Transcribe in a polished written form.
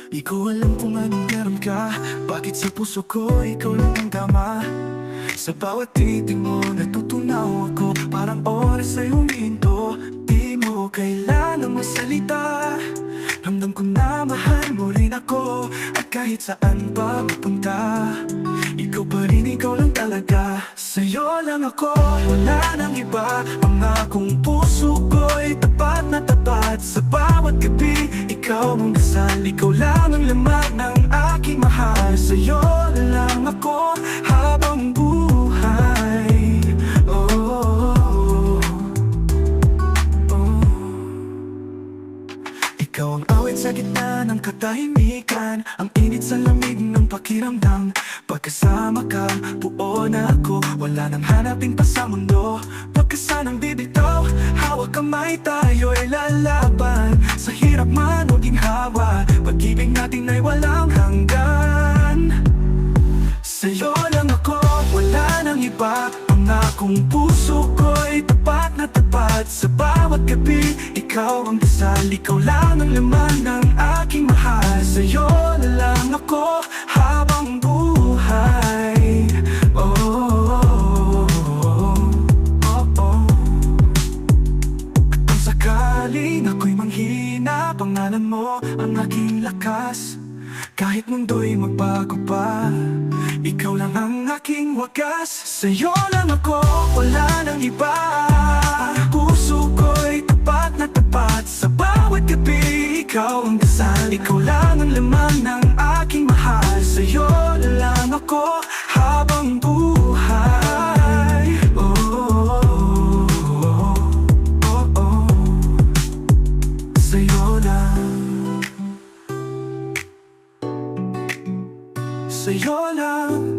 Di ko alam kung anong meron ka, bakit sa puso ko ikaw lang ang tama. Sa bawat titig mo natutunaw ako, parang oras ay huminto. Di mo kailangang magsalita, ramdam ko na mahal mo rin ako. At kahit saan pa mapunta, ikaw pa rin, ikaw lang talaga. Sa'yo lang ako, wala nang iba. Ang akong puso ko'y tapat na tapat. Sa bawat gabi, ikaw ang dasal. Ikaw lang ang laman ng aking mahal. Sa'yo lang ako habang buhay. Oh, oh, oh, oh. Ikaw ang awit sa gitna ng katahimikan, ang init sa lamig ng pakiramdam. Pagkasama ka, buo na ako, wala nang hanapin pa sa mundo. Pagkasanang bibitaw, hawak kamay tayo'y lalaban. Sa hirap man o ginhawa, pag-ibig natin ay walang hanggan. Sa'yo lang ako, wala nang iba. Ang akong puso ko'y tapat na tapat. Sa bawat gabi, ikaw ang dasal. Ikaw lang ang laman ng aking mahal. Sa'yo lang ako habang buhay. Oh, oh, oh, oh, oh. At kung sakaling ako'y manghina, pangalan mo ang aking lakas. Kahit mundo'y magbago pa, ikaw lang ang aking wagas. Sa'yo lang ako, wala nang iba. Ang puso ko'y tapat na tapat. Sa bawat gabi, ikaw ang dasal. Ikaw lang ang laman ng aking mahal. Sa'yo lang ako habang buhay. Oh, oh, oh, oh, oh. Sa'yo lang. Sa'yo lang.